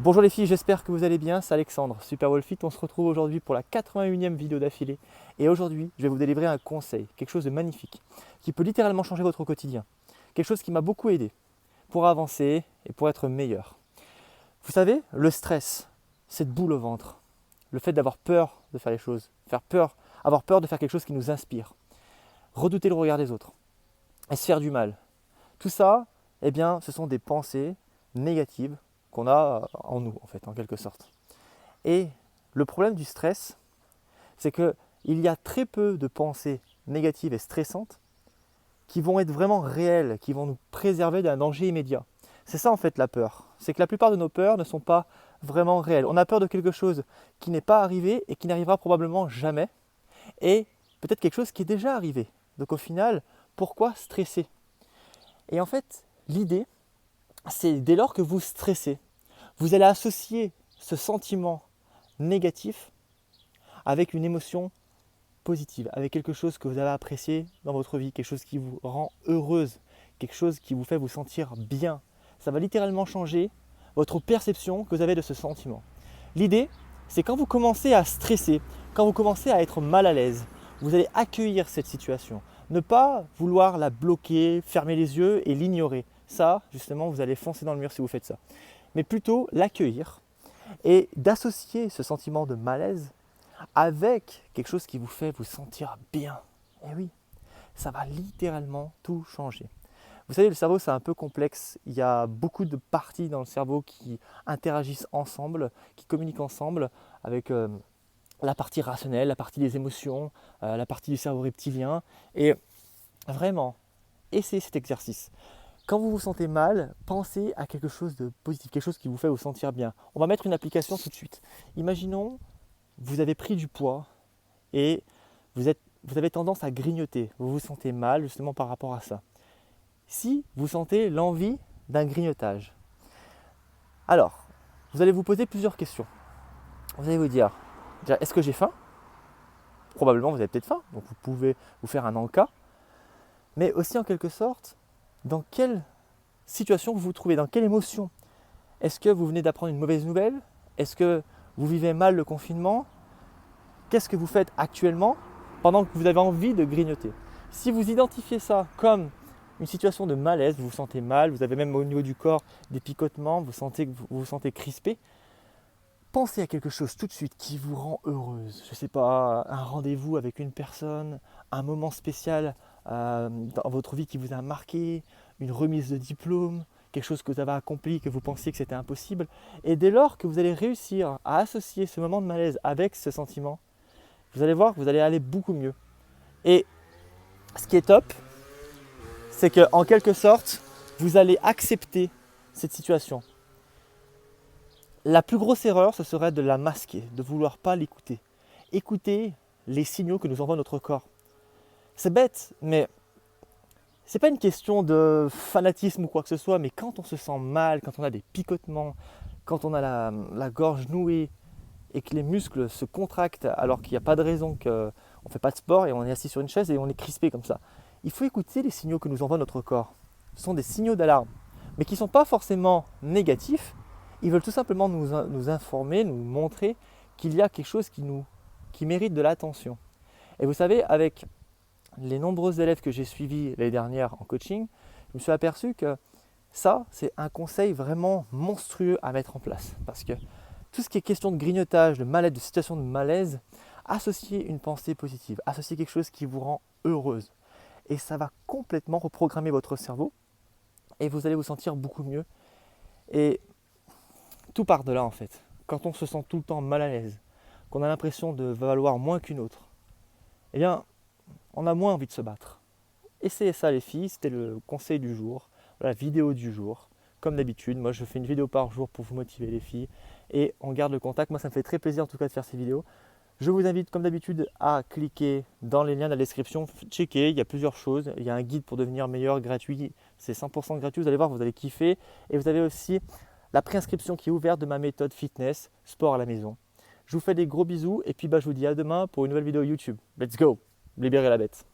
Bonjour les filles, j'espère que vous allez bien, c'est Alexandre, Super Wolfit. On se retrouve aujourd'hui pour la 81e vidéo d'affilée. Et aujourd'hui, je vais vous délivrer un conseil, quelque chose de magnifique, qui peut littéralement changer votre quotidien. Quelque chose qui m'a beaucoup aidé pour avancer et pour être meilleur. Vous savez, le stress, cette boule au ventre, le fait d'avoir peur de faire les choses, avoir peur de faire quelque chose qui nous inspire, redouter le regard des autres et se faire du mal. Tout ça, eh bien, ce sont des pensées négatives qu'on a en nous, en fait, en quelque sorte. Et le problème du stress, c'est qu'il y a très peu de pensées négatives et stressantes qui vont être vraiment réelles, qui vont nous préserver d'un danger immédiat. C'est ça en fait la peur. C'est que la plupart de nos peurs ne sont pas vraiment réelles. On a peur de quelque chose qui n'est pas arrivé et qui n'arrivera probablement jamais. Et peut-être quelque chose qui est déjà arrivé. Donc au final, pourquoi stresser? Et en fait, l'idée, c'est dès lors que vous stressez, vous allez associer ce sentiment négatif avec une émotion positive, avec quelque chose que vous avez apprécié dans votre vie, quelque chose qui vous rend heureuse, quelque chose qui vous fait vous sentir bien. Ça va littéralement changer votre perception que vous avez de ce sentiment. L'idée, c'est quand vous commencez à stresser, quand vous commencez à être mal à l'aise, vous allez accueillir cette situation. Ne pas vouloir la bloquer, fermer les yeux et l'ignorer. Ça, justement, vous allez foncer dans le mur si vous faites ça. Mais plutôt l'accueillir et d'associer ce sentiment de malaise avec quelque chose qui vous fait vous sentir bien. Et oui, ça va littéralement tout changer. Vous savez, le cerveau, c'est un peu complexe. Il y a beaucoup de parties dans le cerveau qui interagissent ensemble, qui communiquent ensemble avec la partie rationnelle, la partie des émotions, la partie du cerveau reptilien. Et vraiment, essayez cet exercice. Quand vous vous sentez mal, pensez à quelque chose de positif, quelque chose qui vous fait vous sentir bien. On va mettre une application tout de suite. Imaginons, vous avez pris du poids et vous avez tendance à grignoter. Vous vous sentez mal justement par rapport à ça. Si vous sentez l'envie d'un grignotage, alors, vous allez vous poser plusieurs questions. Vous allez vous dire, est-ce que j'ai faim? Probablement, vous avez peut-être faim, donc vous pouvez vous faire un encas. Mais aussi en quelque sorte, dans quelle situation vous vous trouvez, dans quelle émotion? Est-ce que vous venez d'apprendre une mauvaise nouvelle? Est-ce que vous vivez mal le confinement? Qu'est-ce que vous faites actuellement pendant que vous avez envie de grignoter? Si vous identifiez ça comme une situation de malaise, vous vous sentez mal, vous avez même au niveau du corps des picotements, vous sentez que vous vous sentez crispé, pensez à quelque chose tout de suite qui vous rend heureuse. Je ne sais pas, un rendez-vous avec une personne, un moment spécial dans votre vie qui vous a marqué, une remise de diplôme, quelque chose que vous avez accompli, que vous pensiez que c'était impossible. Et dès lors que vous allez réussir à associer ce moment de malaise avec ce sentiment, vous allez voir que vous allez aller beaucoup mieux. Et ce qui est top, c'est qu'en quelque sorte, vous allez accepter cette situation. La plus grosse erreur, ce serait de la masquer, de ne vouloir pas l'écouter. Écoutez les signaux que nous envoie notre corps. C'est bête, mais ce n'est pas une question de fanatisme ou quoi que ce soit, mais quand on se sent mal, quand on a des picotements, quand on a la gorge nouée et que les muscles se contractent alors qu'il n'y a pas de raison qu'on ne fait pas de sport et on est assis sur une chaise et on est crispé comme ça. Il faut écouter les signaux que nous envoie notre corps. Ce sont des signaux d'alarme, mais qui ne sont pas forcément négatifs. Ils veulent tout simplement nous informer, nous montrer qu'il y a quelque chose qui mérite de l'attention. Et vous savez, avec les nombreux élèves que j'ai suivis l'année dernière en coaching, je me suis aperçu que ça, c'est un conseil vraiment monstrueux à mettre en place. Parce que tout ce qui est question de grignotage, de mal-être, de situation de malaise, associez une pensée positive, associez quelque chose qui vous rend heureuse. Et ça va complètement reprogrammer votre cerveau et vous allez vous sentir beaucoup mieux. Et tout part de là en fait. Quand on se sent tout le temps mal à l'aise, qu'on a l'impression de valoir moins qu'une autre, eh bien, on a moins envie de se battre. Essayez ça les filles, c'était le conseil du jour, la vidéo du jour. Comme d'habitude, moi je fais une vidéo par jour pour vous motiver les filles et on garde le contact. Moi ça me fait très plaisir en tout cas de faire ces vidéos. Je vous invite comme d'habitude à cliquer dans les liens de la description, checker, il y a plusieurs choses. Il y a un guide pour devenir meilleur gratuit, c'est 100% gratuit, vous allez voir, vous allez kiffer. Et vous avez aussi la préinscription qui est ouverte de ma méthode fitness, sport à la maison. Je vous fais des gros bisous et puis je vous dis à demain pour une nouvelle vidéo YouTube. Let's go, libérez la bête.